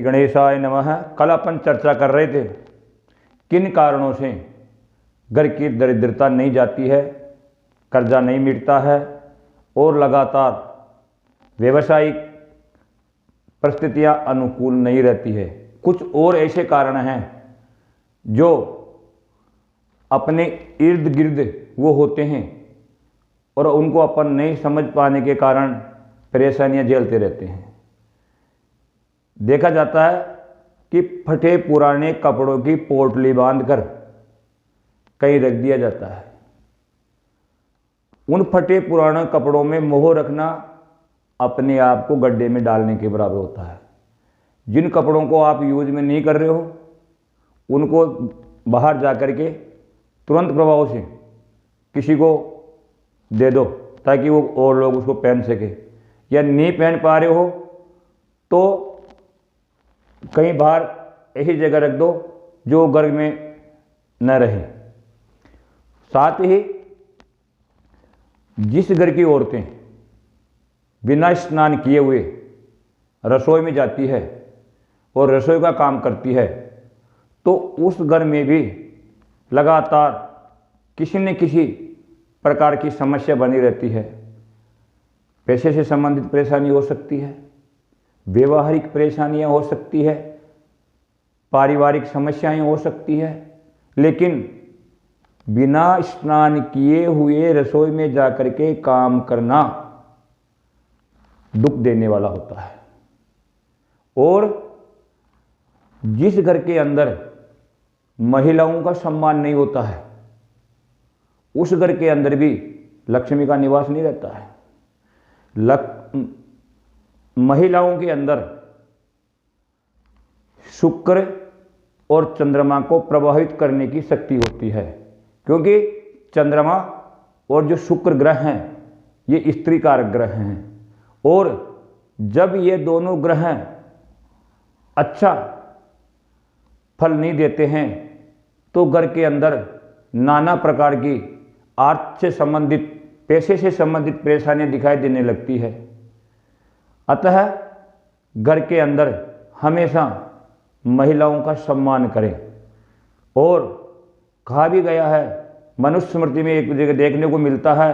श्री गणेशाय नमः। कल अपन चर्चा कर रहे थे किन कारणों से घर की दरिद्रता नहीं जाती है, कर्जा नहीं मिटता है और लगातार व्यवसायिक परिस्थितियां अनुकूल नहीं रहती है। कुछ और ऐसे कारण हैं जो अपने इर्द गिर्द वो होते हैं और उनको अपन नहीं समझ पाने के कारण परेशानियां झेलते रहते हैं। देखा जाता है कि फटे पुराने कपड़ों की पोटली बांधकर कहीं रख दिया जाता है। उन फटे पुराने कपड़ों में मोह रखना अपने आप को गड्ढे में डालने के बराबर होता है। जिन कपड़ों को आप यूज में नहीं कर रहे हो उनको बाहर जा कर के तुरंत प्रभाव से किसी को दे दो ताकि वो और लोग उसको पहन सके, या नहीं पहन पा रहे हो तो कहीं बाहर ऐसी जगह रख दो जो घर में न रहे। साथ ही जिस घर की औरतें बिना स्नान किए हुए रसोई में जाती है और रसोई का काम करती है तो उस घर में भी लगातार किसी न किसी प्रकार की समस्या बनी रहती है। पैसे से संबंधित परेशानी हो सकती है, व्यवहारिक परेशानियां हो सकती है, पारिवारिक समस्याएं हो सकती है, लेकिन बिना स्नान किए हुए रसोई में जाकर के काम करना दुख देने वाला होता है। और जिस घर के अंदर महिलाओं का सम्मान नहीं होता है उस घर के अंदर भी लक्ष्मी का निवास नहीं रहता है। महिलाओं के अंदर शुक्र और चंद्रमा को प्रभावित करने की शक्ति होती है, क्योंकि चंद्रमा और जो शुक्र ग्रह हैं ये स्त्री कारक ग्रह हैं और जब ये दोनों ग्रह अच्छा फल नहीं देते हैं तो घर के अंदर नाना प्रकार की अर्थ से संबंधित, पैसे से संबंधित परेशानियां दिखाई देने लगती है। अतः घर के अंदर हमेशा महिलाओं का सम्मान करें। और कहा भी गया है, मनुस्मृति में एक जगह देखने को मिलता है,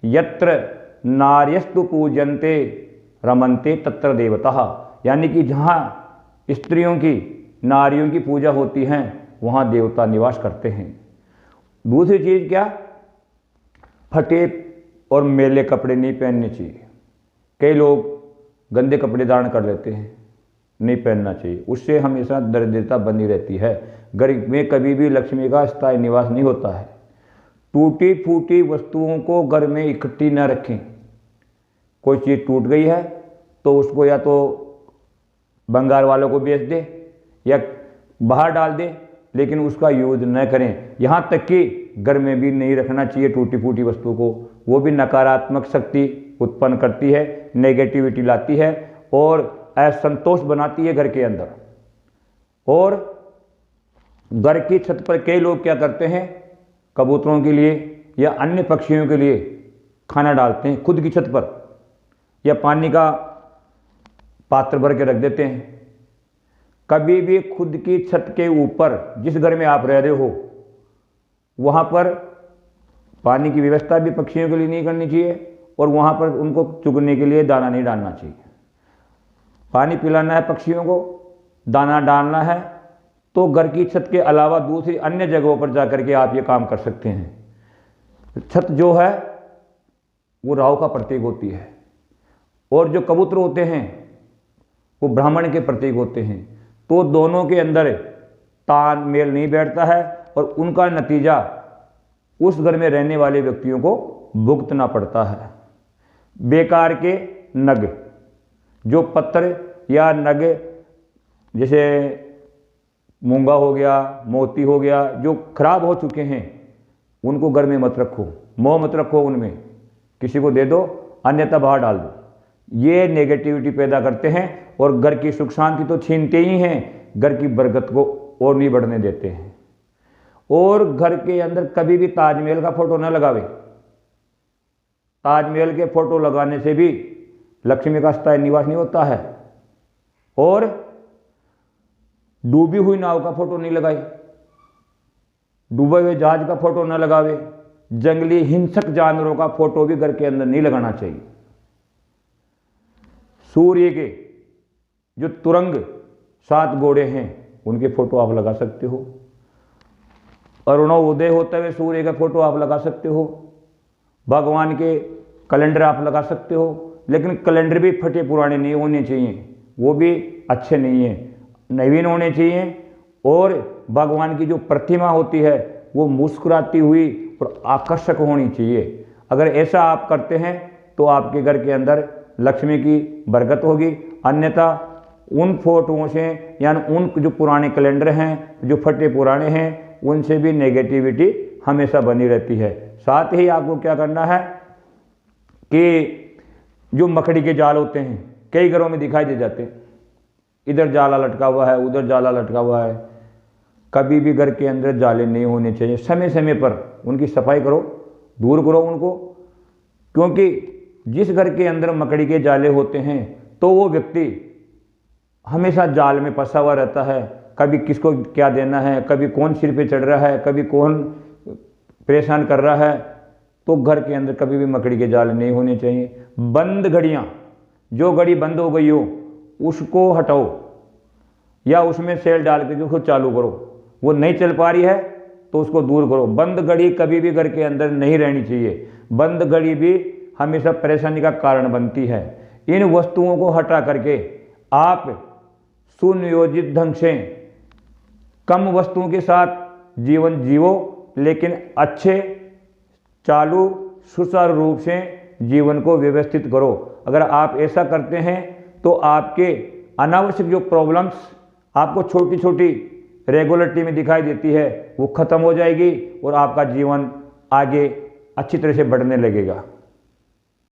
यत्र नार्यस्तु पूजन्ते रमन्ते तत्र देवताः, यानी कि जहाँ स्त्रियों की, नारियों की पूजा होती है वहाँ देवता निवास करते हैं। दूसरी चीज़ क्या, फटे और मैले कपड़े नहीं पहनने चाहिए। कई लोग गंदे कपड़े धारण कर लेते हैं, नहीं पहनना चाहिए, उससे हमेशा दरिद्रता बनी रहती है। घर में कभी भी लक्ष्मी का स्थायी निवास नहीं होता है। टूटी फूटी वस्तुओं को घर में इकट्ठी न रखें। कोई चीज़ टूट गई है तो उसको या तो भंगार वालों को बेच दे या बाहर डाल दे, लेकिन उसका यूज न करें। यहाँ तक कि घर में भी नहीं रखना चाहिए टूटी फूटी वस्तु को। वो भी नकारात्मक शक्ति उत्पन्न करती है, नेगेटिविटी लाती है और असंतोष बनाती है घर के अंदर। और घर की छत पर कई लोग क्या करते हैं, कबूतरों के लिए या अन्य पक्षियों के लिए खाना डालते हैं खुद की छत पर, या पानी का पात्र भर के रख देते हैं। कभी भी खुद की छत के ऊपर, जिस घर में आप रह रहे हो वहाँ पर पानी की व्यवस्था भी पक्षियों के लिए नहीं करनी चाहिए और वहाँ पर उनको चुगने के लिए दाना नहीं डालना चाहिए। पानी पिलाना है पक्षियों को, दाना डालना है तो घर की छत के अलावा दूसरी अन्य जगहों पर जाकर के आप ये काम कर सकते हैं। छत जो है वो राहु का प्रतीक होती है और जो कबूतर होते हैं वो ब्राह्मण के प्रतीक होते हैं। तो दोनों के अंदर तालमेल नहीं बैठता है और उनका नतीजा उस घर में रहने वाले व्यक्तियों को भुगतना पड़ता है। बेकार के नग, जो पत्थर या नग जैसे मूंगा हो गया, मोती हो गया, जो खराब हो चुके हैं उनको घर में मत रखो, मोह मत रखो उनमें, किसी को दे दो अन्यथा बाहर डाल दो। ये नेगेटिविटी पैदा करते हैं और घर की सुख शांति तो छीनते ही हैं, घर की बरकत को और नहीं बढ़ने देते हैं। और घर के अंदर कभी भी ताजमहल का फोटो न लगावे। ताजमहल के फोटो लगाने से भी लक्ष्मी का स्थायी निवास नहीं होता है। और डूबी हुई नाव का फोटो नहीं लगाए, डूबे हुए जहाज का फोटो न लगावे, जंगली हिंसक जानवरों का फोटो भी घर के अंदर नहीं लगाना चाहिए। सूर्य के जो तुरंग 7 घोड़े हैं उनके फोटो आप लगा सकते हो। अरुणोदय होते हुए सूर्य का फोटो आप लगा सकते हो। भगवान के कैलेंडर आप लगा सकते हो, लेकिन कैलेंडर भी फटे पुराने नहीं होने चाहिए, वो भी अच्छे नहीं है, नवीन होने चाहिए। और भगवान की जो प्रतिमा होती है वो मुस्कुराती हुई और आकर्षक होनी चाहिए। अगर ऐसा आप करते हैं तो आपके घर के अंदर लक्ष्मी की बरकत होगी। अन्यथा उन फोटोओं से यानी उन जो पुराने कैलेंडर हैं, जो फटे पुराने हैं, उनसे भी नेगेटिविटी हमेशा बनी रहती है। साथ ही आपको क्या करना है कि जो मकड़ी के जाल होते हैं कई घरों में दिखाई दे जाते हैं, इधर जाला लटका हुआ है, उधर जाला लटका हुआ है। कभी भी घर के अंदर जाले नहीं होने चाहिए। समय समय पर उनकी सफाई करो, दूर करो उनको, क्योंकि जिस घर के अंदर मकड़ी के जाले होते हैं तो वो व्यक्ति हमेशा जाल में फंसा हुआ रहता है। कभी किसको क्या देना है, कभी कौन सिर पे चढ़ रहा है, कभी कौन परेशान कर रहा है। तो घर के अंदर कभी भी मकड़ी के जाल नहीं होने चाहिए। बंद घड़ियाँ, जो घड़ी बंद हो गई हो उसको हटाओ या उसमें सेल डाल के जो उसको चालू करो। वो नहीं चल पा रही है तो उसको दूर करो। बंद घड़ी कभी भी घर के अंदर नहीं रहनी चाहिए। बंद घड़ी भी हमेशा परेशानी का कारण बनती है। इन वस्तुओं को हटा करके आप सुनियोजित ढंग से कम वस्तुओं के साथ जीवन जियो, लेकिन अच्छे चालू सुचारू रूप से जीवन को व्यवस्थित करो। अगर आप ऐसा करते हैं तो आपके अनावश्यक जो प्रॉब्लम्स आपको छोटी छोटी रेगुलरिटी में दिखाई देती है वो खत्म हो जाएगी और आपका जीवन आगे अच्छी तरह से बढ़ने लगेगा।